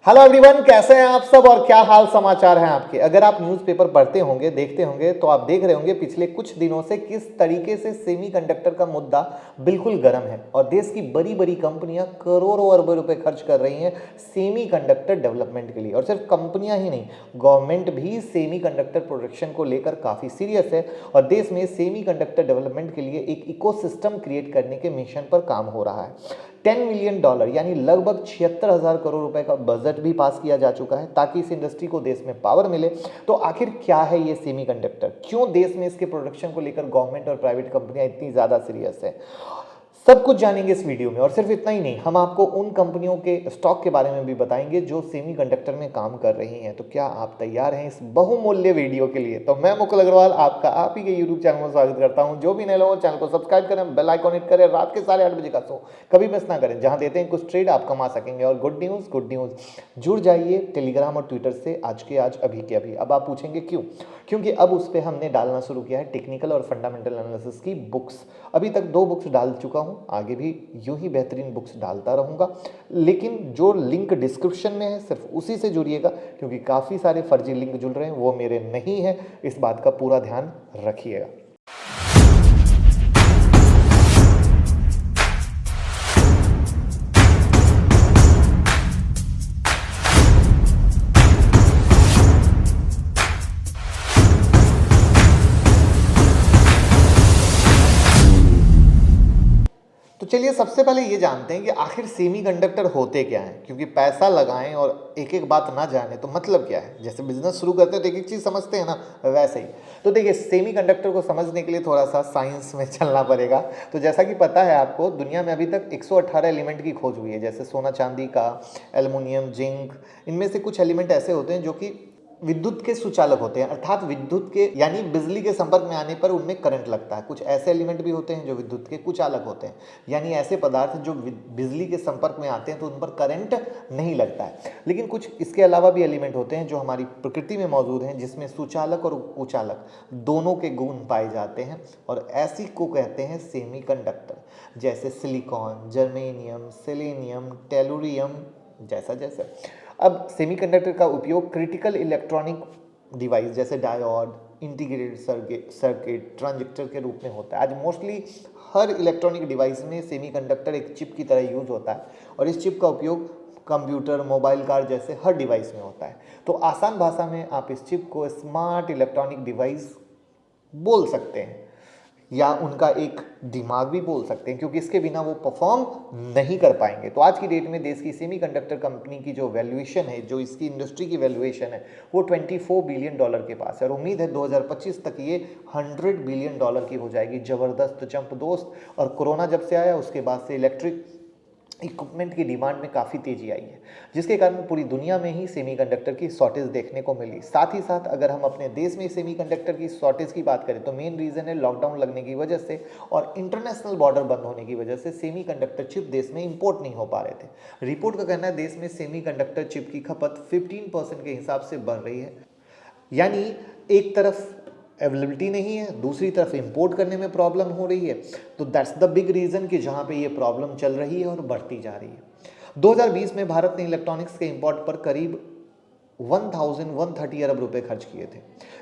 Hello everyone, कैसे हैं आप सब और क्या हाल समाचार हैं आपके। अगर आप न्यूज़पेपर पढ़ते होंगे, देखते होंगे तो आप देख रहे होंगे पिछले कुछ दिनों से किस तरीके से सेमीकंडक्टर का मुद्दा बिल्कुल गर्म है और देश की बड़ी बड़ी कंपनियां करोड़ों अरबों रुपए खर्च कर रही हैं सेमीकंडक्टर डेवलपमेंट के लिए। और सिर्फ कंपनियां ही नहीं, गवर्नमेंट भी सेमीकंडक्टर प्रोडक्शन को लेकर काफ़ी सीरियस है और देश में सेमीकंडक्टर डेवलपमेंट के लिए एक इकोसिस्टम क्रिएट करने के मिशन पर काम हो रहा है। $10 मिलियन यानी लगभग 76,000 करोड़ रुपए का बजट भी पास किया जा चुका है ताकि इस इंडस्ट्री को देश में पावर मिले। तो आखिर क्या है ये सेमीकंडक्टर, क्यों देश में इसके प्रोडक्शन को लेकर गवर्नमेंट और प्राइवेट कंपनियां इतनी ज़्यादा सीरियस है, सब कुछ जानेंगे इस वीडियो में। और सिर्फ इतना ही नहीं, हम आपको उन कंपनियों के स्टॉक के बारे में भी बताएंगे जो सेमीकंडक्टर में काम कर रही हैं। तो क्या आप तैयार हैं इस बहुमूल्य वीडियो के लिए? तो मैं मुकुल अग्रवाल आपका आप ही के यूट्यूब चैनल में स्वागत करता हूं। जो भी नए लोग चैनल को सब्सक्राइब करें, बेल आइकॉन हिट करें, रात के 8:30 बजे का शो कभी मिस ना करें, जहां देते हैं कुछ ट्रेड आप कमा सकेंगे। और गुड न्यूज़, जुड़ जाइए टेलीग्राम और ट्विटर से आज के आज, अभी के अभी। अब आप पूछेंगे क्यों? क्योंकि अब उस पर हमने डालना शुरू किया है टेक्निकल और फंडामेंटल एनालिसिस की बुक्स। अभी तक 2 बुक्स डाल चुका हूं, आगे भी यूं ही बेहतरीन बुक्स डालता रहूंगा। लेकिन जो लिंक डिस्क्रिप्शन में है सिर्फ उसी से जुड़िएगा, क्योंकि काफ़ी सारे फर्जी लिंक जुड़ रहे हैं, वो मेरे नहीं है। इस बात का पूरा ध्यान रखिएगा। तो चलिए सबसे पहले ये जानते हैं कि आखिर सेमीकंडक्टर होते क्या हैं, क्योंकि पैसा लगाएं और एक एक बात ना जाने तो मतलब क्या है। जैसे बिजनेस शुरू करते हैं तो एक एक चीज़ समझते हैं ना, वैसे ही। तो देखिए, सेमीकंडक्टर को समझने के लिए थोड़ा सा साइंस में चलना पड़ेगा। तो जैसा कि पता है आपको, दुनिया में अभी तक 118 एलिमेंट की खोज हुई है, जैसे सोना चांदी का, एल्युमिनियम, जिंक। इनमें से कुछ एलिमेंट ऐसे होते हैं जो कि विद्युत के सुचालक होते हैं, अर्थात विद्युत के यानी बिजली के संपर्क में आने पर उनमें करंट लगता है। कुछ ऐसे एलिमेंट भी होते हैं जो विद्युत के कुचालक होते हैं, यानी ऐसे पदार्थ जो बिजली के संपर्क में आते हैं तो उन पर करंट नहीं लगता है। लेकिन कुछ इसके अलावा भी एलिमेंट होते हैं जो हमारी प्रकृति में मौजूद हैं, जिसमें सुचालक और कुचालक दोनों के गुण पाए जाते हैं, और ऐसी को कहते हैं सेमीकंडक्टर। जैसे सिलिकॉन, जर्मेनियम, सेलेनियम, टेलुरियम, जैसा जैसा। अब सेमीकंडक्टर का उपयोग क्रिटिकल इलेक्ट्रॉनिक डिवाइस जैसे डायोड, इंटीग्रेटेड सर्किट, ट्रांजिस्टर के रूप में होता है। आज मोस्टली हर इलेक्ट्रॉनिक डिवाइस में सेमीकंडक्टर एक चिप की तरह यूज होता है, और इस चिप का उपयोग कंप्यूटर, मोबाइल कार जैसे हर डिवाइस में होता है। तो आसान भाषा में आप इस चिप को स्मार्ट इलेक्ट्रॉनिक डिवाइस बोल सकते हैं, या उनका एक दिमाग भी बोल सकते हैं, क्योंकि इसके बिना वो परफॉर्म नहीं कर पाएंगे। तो आज की डेट में देश की सेमीकंडक्टर कंपनी की जो वैल्यूएशन है, जो इसकी इंडस्ट्री की वैल्यूएशन है, वो $24 बिलियन के पास है। और उम्मीद है 2025 तक ये $100 बिलियन की हो जाएगी। ज़बरदस्त जंप दोस्त। और कोरोना जब से आया उसके बाद से इलेक्ट्रिक इक्विपमेंट की डिमांड में काफ़ी तेजी आई है, जिसके कारण पूरी दुनिया में ही सेमीकंडक्टर की शॉर्टेज देखने को मिली। साथ ही साथ अगर हम अपने देश में सेमीकंडक्टर की शॉर्टेज की बात करें तो मेन रीज़न है लॉकडाउन लगने की वजह से और इंटरनेशनल बॉर्डर बंद होने की वजह से सेमीकंडक्टर चिप देश में इंपोर्ट नहीं हो पा रहे थे। रिपोर्ट का कहना है देश में सेमीकंडक्टर चिप की खपत 15% के हिसाब से बढ़ रही है, यानी एक तरफ अवेलेबिलिटी नहीं है, दूसरी तरफ इंपोर्ट करने में प्रॉब्लम हो रही है। तो दैट्स द बिग रीज़न कि जहाँ पे ये प्रॉब्लम चल रही है और बढ़ती जा रही है। 2020 में भारत ने इलेक्ट्रॉनिक्स के इंपोर्ट पर करीब 1130 अरब रुपए खर्च किए थे,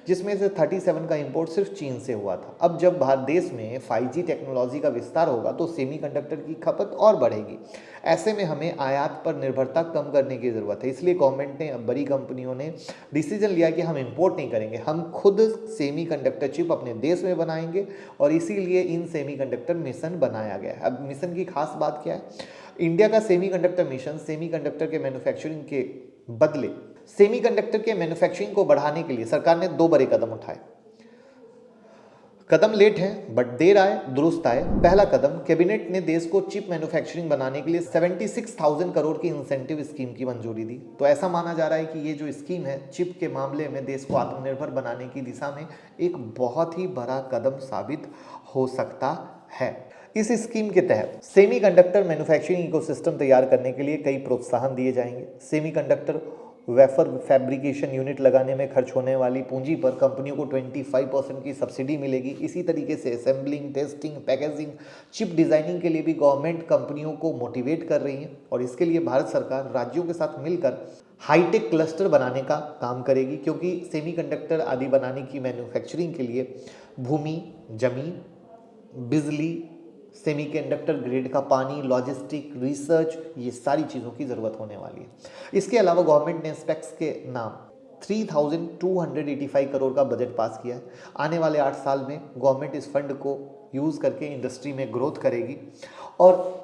जिसमें से 37 का इंपोर्ट सिर्फ चीन से हुआ था। अब जब भारत देश में 5G टेक्नोलॉजी का विस्तार होगा तो सेमीकंडक्टर की खपत और बढ़ेगी। ऐसे में हमें आयात पर निर्भरता कम करने की ज़रूरत है। इसलिए गवर्नमेंट ने, अब बड़ी कंपनियों ने डिसीजन लिया कि हम इंपोर्ट नहीं करेंगे, हम खुद सेमीकंडक्टर चिप अपने देश में बनाएंगे, और इसीलिए इन सेमीकंडक्टर मिशन बनाया गया है। अब मिशन की खास बात क्या है? इंडिया का सेमीकंडक्टर मिशन सेमीकंडक्टर के मैन्युफैक्चरिंग के बदले सेमीकंडक्टर के मैन्युफैक्चरिंग को बढ़ाने के लिए सरकार ने 2 बड़े कदम उठाए। कदम लेट है बट देर आए दुरुस्त आए। पहला कदम, कैबिनेट ने देश को चिप मैन्युफैक्चरिंग बनाने के लिए 76,000 करोड़ की इंसेंटिव स्कीम की मंजूरी दी। तो ऐसा माना जा रहा है कि ये जो स्कीम है चिप के मामले में देश को आत्मनिर्भर बनाने की दिशा में एक बहुत ही बड़ा कदम साबित हो सकता है। इस स्कीम के तहत सेमीकंडक्टर मैन्युफैक्चरिंग इकोसिस्टम तैयार करने के लिए कई प्रोत्साहन दिए जाएंगे। सेमीकंडक्टर वेफर फैब्रिकेशन यूनिट लगाने में खर्च होने वाली पूंजी पर कंपनियों को 25% की सब्सिडी मिलेगी। इसी तरीके से assembling, testing, packaging, chip designing के लिए भी गवर्नमेंट कंपनियों को मोटिवेट कर रही है और इसके लिए भारत सरकार राज्यों के साथ मिलकर हाईटेक क्लस्टर बनाने का काम करेगी, क्योंकि सेमीकंडक्टर आदि बनाने की मैन्युफैक्चरिंग के लिए भूमि, जमीन, बिजली, सेमीकंडक्टर ग्रेड का पानी, लॉजिस्टिक, रिसर्च, ये सारी चीज़ों की ज़रूरत होने वाली है। इसके अलावा गवर्नमेंट ने स्पेक्स के नाम 3285 करोड़ का बजट पास किया है। आने वाले 8 साल में गवर्नमेंट इस फंड को यूज़ करके इंडस्ट्री में ग्रोथ करेगी और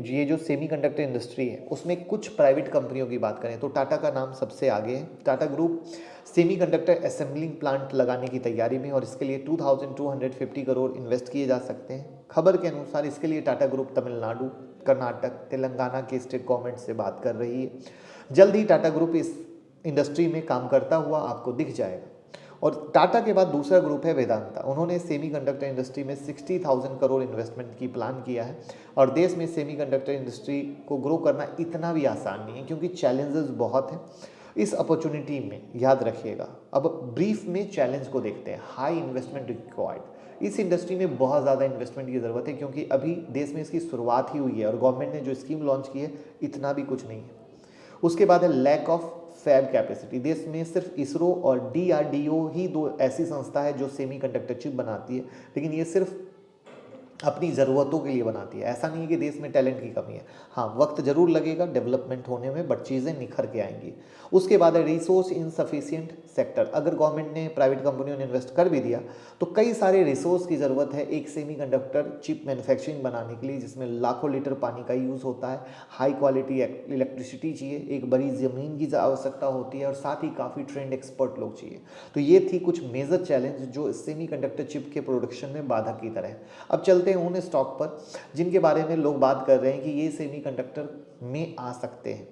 ये जो सेमीकंडक्टर इंडस्ट्री है उसमें कुछ प्राइवेट कंपनियों की बात करें तो टाटा का नाम सबसे आगे है। Tata group semiconductor assembling plant लगाने की तैयारी में और इसके लिए 2250 करोड़ इन्वेस्ट किए जा सकते हैं। खबर के अनुसार इसके लिए टाटा ग्रुप तमिलनाडु, कर्नाटक, तेलंगाना के स्टेट गवर्नमेंट से बात कर रही है। जल्द ही टाटा ग्रुप इस इंडस्ट्री में काम करता हुआ आपको दिख जाएगा। और टाटा के बाद दूसरा ग्रुप है वेदांता। उन्होंने सेमीकंडक्टर इंडस्ट्री में 60,000 करोड़ इन्वेस्टमेंट की प्लान किया है और देश में सेमीकंडक्टर इंडस्ट्री को ग्रो करना इतना भी आसान नहीं है, क्योंकि चैलेंजेस बहुत हैं इस अपॉर्चुनिटी में, याद रखिएगा। अब ब्रीफ में चैलेंज को देखते हैं। High investment required. इस इंडस्ट्री में बहुत ज़्यादा इन्वेस्टमेंट की ज़रूरत है, क्योंकि अभी देश में इसकी शुरुआत ही हुई है और गवर्नमेंट ने जो स्कीम लॉन्च की है इतना भी कुछ नहीं है। उसके बाद है लैक ऑफ फैब कैपेसिटी। देश में सिर्फ इसरो और DRDO ही दो ऐसी संस्था है जो सेमीकंडक्टर चिप बनाती है, लेकिन ये सिर्फ अपनी ज़रूरतों के लिए बनाती है। ऐसा नहीं है कि देश में टैलेंट की कमी है। हाँ, वक्त ज़रूर लगेगा डेवलपमेंट होने में, बट चीज़ें निखर के आएंगी। उसके बाद है रिसोर्स इनसफिशिएंट सेक्टर। अगर गवर्नमेंट ने, प्राइवेट कंपनियों ने इन्वेस्ट कर भी दिया तो कई सारे रिसोर्स की ज़रूरत है एक सेमीकंडक्टर चिप मैन्युफैक्चरिंग बनाने के लिए, जिसमें लाखों लीटर पानी का यूज़ होता है, हाई क्वालिटी इलेक्ट्रिसिटी चाहिए, एक बड़ी ज़मीन की आवश्यकता होती है और साथ ही काफ़ी ट्रेंड एक्सपर्ट लोग चाहिए। तो ये थी कुछ मेजर चैलेंज जो सेमीकंडक्टर चिप के प्रोडक्शन में बाधक की तरह है। अब चलते हैं उन स्टॉक पर जिनके बारे में लोग बात कर रहे हैं कि ये सेमीकंडक्टर में आ सकते हैं।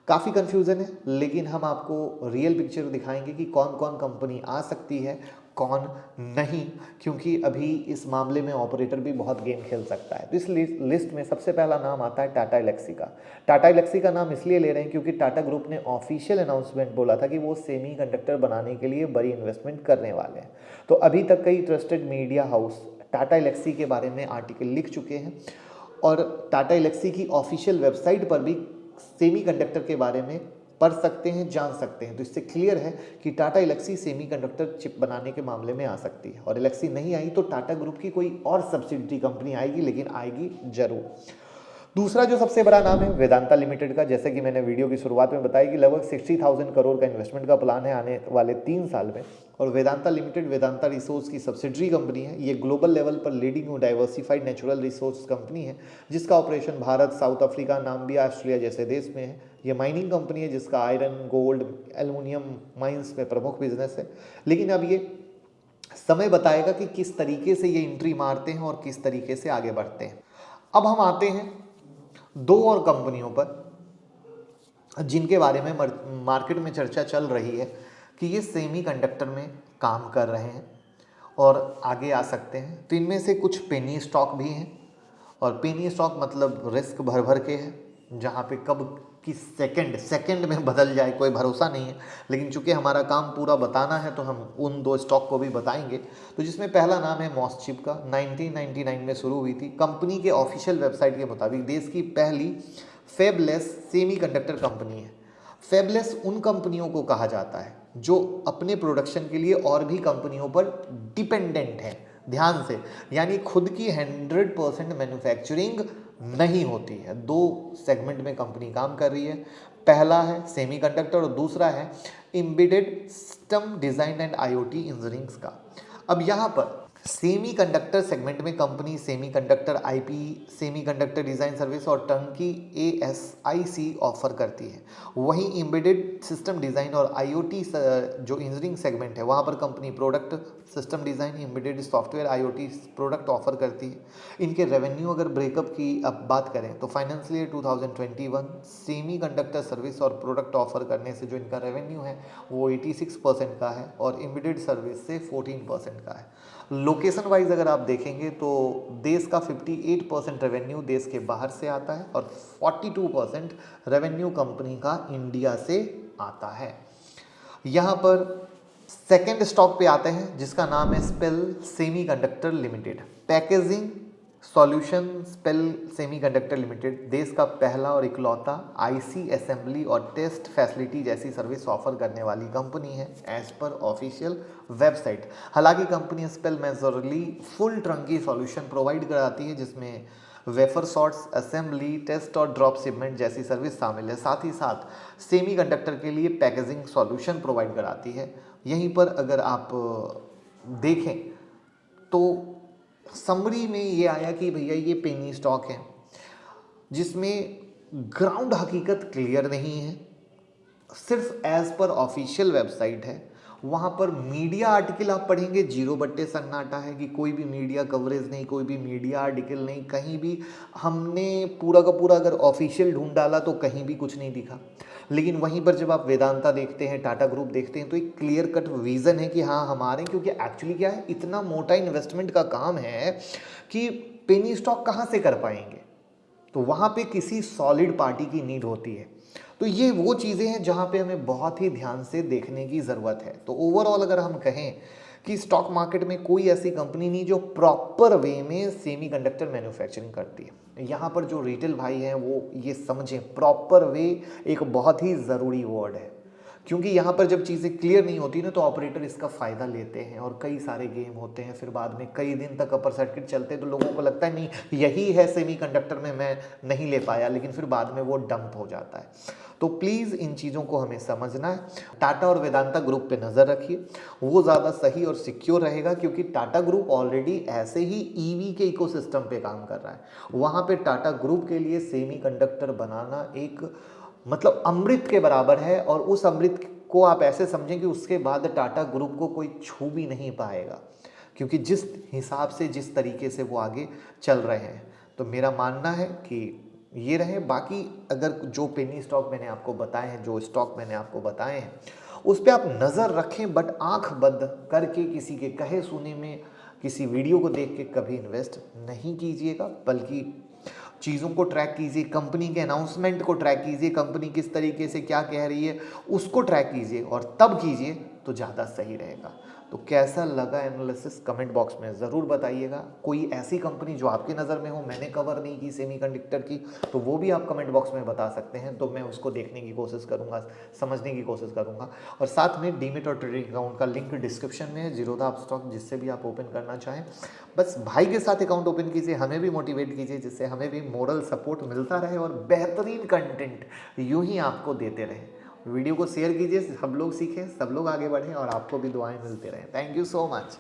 काफ़ी कंफ्यूजन है, लेकिन हम आपको रियल पिक्चर दिखाएंगे कि कौन कौन कंपनी आ सकती है, कौन नहीं, क्योंकि अभी इस मामले में ऑपरेटर भी बहुत गेम खेल सकता है। तो इस लिस्ट में सबसे पहला नाम आता है टाटा एलेक्सी का। टाटा एलेक्सी का नाम इसलिए ले रहे हैं क्योंकि टाटा ग्रुप ने ऑफिशियल अनाउंसमेंट बोला था कि वो सेमीकंडक्टर बनाने के लिए बड़ी इन्वेस्टमेंट करने वाले हैं। तो अभी तक कई trusted media house Tata Elxsi के बारे में आर्टिकल लिख चुके हैं और टाटा एलेक्सी की ऑफिशियल वेबसाइट पर भी सेमीकंडक्टर के बारे में पढ़ सकते हैं, जान सकते हैं। तो इससे क्लियर है कि टाटा एलेक्सी सेमीकंडक्टर चिप बनाने के मामले में आ सकती है। और एलेक्सी नहीं आई तो टाटा ग्रुप की कोई और सब्सिडरी कंपनी आएगी, लेकिन आएगी जरूर। दूसरा जो सबसे बड़ा नाम है वेदांता लिमिटेड का। जैसे कि मैंने वीडियो की शुरुआत में बताया कि लगभग 60,000 करोड़ का इन्वेस्टमेंट का प्लान है आने वाले 3 साल में। और वेदांता लिमिटेड वेदांता रिसोर्स की सब्सिडरी कंपनी है। ये ग्लोबल लेवल पर leading diversified natural resource company है, जिसका operation Bharat, south Africa, Namibia, Australia जैसे देश में है। ये माइनिंग कंपनी है जिसका आयरन, गोल्ड, एल्युमिनियम माइंस में प्रमुख बिजनेस है। लेकिन अब ये समय बताएगा कि किस तरीके से ये एंट्री मारते हैं और किस तरीके से आगे बढ़ते हैं। अब हम आते हैं 2 और कंपनियों पर जिनके बारे में मार्केट में चर्चा चल रही है कि ये सेमीकंडक्टर में काम कर रहे हैं और आगे आ सकते हैं। तो इनमें से कुछ पेनी स्टॉक भी हैं और पेनी स्टॉक मतलब रिस्क भर भर के है, जहाँ पे कब किस सेकंड में बदल जाए कोई भरोसा नहीं है। लेकिन चूंकि हमारा काम पूरा बताना है तो हम उन 2 स्टॉक को भी बताएंगे। तो जिसमें पहला नाम है मॉसचिप का। 1999 में शुरू हुई थी। कंपनी के ऑफिशियल वेबसाइट के मुताबिक देश की पहली फेबलेस सेमीकंडक्टर कंपनी है। फेबलेस उन कंपनियों को कहा जाता है जो अपने प्रोडक्शन के लिए और भी कंपनियों पर डिपेंडेंट है। ध्यान से, यानी खुद की 100% मैन्युफैक्चरिंग नहीं होती है। 2 सेगमेंट में कंपनी काम कर रही है। पहला है सेमीकंडक्टर और दूसरा है embedded system design and IoT engineering का। अब यहाँ पर सेमीकंडक्टर सेगमेंट में company semiconductor IP, semiconductor design service और टर्नकी ASIC ऑफर करती है। वहीं एम्बेडेड सिस्टम डिज़ाइन और IoT जो इंजीनियरिंग सेगमेंट है वहाँ पर company product, system design, embedded software, IoT product offer करती है। इनके रेवेन्यू अगर ब्रेकअप की अब बात करें तो फाइनेंशियल ईयर 2021 सेमीकंडक्टर सर्विस और प्रोडक्ट ऑफर करने से जो इनका रेवेन्यू है वो 86% का है और एम्बेडेड सर्विस से 14% का है। लोकेशन वाइज अगर आप देखेंगे तो देश का 58% रेवेन्यू देश के बाहर से आता है और 42% रेवेन्यू कंपनी का इंडिया से आता है। यहाँ पर सेकेंड स्टॉक पे आते हैं जिसका नाम है SPEL semiconductor limited. Packaging solution SPEL semiconductor limited देश का पहला और इकलौता आईसी असेंबली और टेस्ट फैसिलिटी जैसी सर्विस ऑफर करने वाली कंपनी है एज पर ऑफिशियल वेबसाइट। हालांकि company SPEL majorly full turnkey solution provide कराती है जिसमें वेफर शॉर्ट्स असेंबली टेस्ट और ड्रॉप शिपमेंट जैसी सर्विस शामिल है। साथ ही साथ सेमीकंडक्टर के लिए पैकेजिंग सॉल्यूशन प्रोवाइड कराती है। यहीं पर अगर आप देखें तो समरी में ये आया कि भैया ये पेनी स्टॉक है जिसमें ग्राउंड हकीकत क्लियर नहीं है, सिर्फ एज पर ऑफिशियल वेबसाइट है। वहाँ पर मीडिया आर्टिकल आप पढ़ेंगे जीरो बट्टे सन्नाटा है कि कोई भी मीडिया कवरेज नहीं, कोई भी मीडिया आर्टिकल नहीं, कहीं भी हमने पूरा का पूरा अगर ऑफिशियल ढूंढ डाला तो कहीं भी कुछ नहीं दिखा। लेकिन वहीं पर जब आप वेदांता देखते हैं, टाटा ग्रुप देखते हैं तो एक क्लियर कट विज़न है कि हाँ हमारे, क्योंकि एक्चुअली क्या है इतना मोटा इन्वेस्टमेंट का काम है कि पेनी स्टॉक कहाँ से कर पाएंगे, तो वहाँ पे किसी सॉलिड पार्टी की नीड होती है। तो ये वो चीज़ें हैं जहाँ पे हमें बहुत ही ध्यान से देखने की ज़रूरत है। तो ओवरऑल अगर हम कहें कि स्टॉक मार्केट में कोई ऐसी कंपनी नहीं जो प्रॉपर वे में सेमीकंडक्टर मैन्युफैक्चरिंग करती है। यहाँ पर जो रिटेल भाई हैं वो ये समझें, प्रॉपर वे एक बहुत ही ज़रूरी वर्ड है, क्योंकि यहाँ पर जब चीज़ें क्लियर नहीं होती ना तो ऑपरेटर इसका फ़ायदा लेते हैं और कई सारे गेम होते हैं, फिर बाद में कई दिन तक अपर सर्किट चलते हैं तो लोगों को लगता है नहीं यही है सेमीकंडक्टर में मैं नहीं ले पाया, लेकिन फिर बाद में वो डंप हो जाता है। तो प्लीज़ इन चीज़ों को हमें समझना है। टाटा और वेदांता ग्रुप पे नज़र रखिए, वो ज़्यादा सही और सिक्योर रहेगा, क्योंकि टाटा ग्रुप ऑलरेडी ऐसे ही ईवी के इकोसिस्टम पे काम कर रहा है। वहाँ पे टाटा ग्रुप के लिए सेमीकंडक्टर बनाना एक मतलब अमृत के बराबर है, और उस अमृत को आप ऐसे समझें कि उसके बाद टाटा ग्रुप को कोई छू भी नहीं पाएगा, क्योंकि जिस हिसाब से जिस तरीके से वो आगे चल रहे हैं। तो मेरा मानना है कि ये रहे। बाकी अगर जो पेनी स्टॉक मैंने आपको बताए हैं, जो स्टॉक मैंने आपको बताए हैं, उस पर आप नज़र रखें, बट आंख बंद करके किसी के कहे सुने में, किसी वीडियो को देख के कभी इन्वेस्ट नहीं कीजिएगा, बल्कि चीज़ों को ट्रैक कीजिए, कंपनी के अनाउंसमेंट को ट्रैक कीजिए, कंपनी किस तरीके से क्या कह रही है उसको ट्रैक कीजिए, और तब कीजिए तो ज़्यादा सही रहेगा। तो कैसा लगा एनालिसिस कमेंट बॉक्स में ज़रूर बताइएगा। कोई ऐसी कंपनी जो आपकी नज़र में हो, मैंने कवर नहीं की सेमीकंडक्टर की, तो वो भी आप कमेंट बॉक्स में बता सकते हैं, तो मैं उसको देखने की कोशिश करूँगा, समझने की कोशिश करूँगा। और साथ में डीमेट और ट्रेडिंग अकाउंट का लिंक डिस्क्रिप्शन में है, जीरोधा स्टॉक, जिससे भी आप ओपन करना चाहें बस भाई के साथ अकाउंट ओपन कीजिए, हमें भी मोटिवेट कीजिए, जिससे हमें भी मोरल सपोर्ट मिलता रहे और बेहतरीन कंटेंट यूँ ही आपको देते रहें। वीडियो को शेयर कीजिए, सब लोग सीखें, सब लोग आगे बढ़ें और आपको भी दुआएं मिलते रहें। Thank you so much.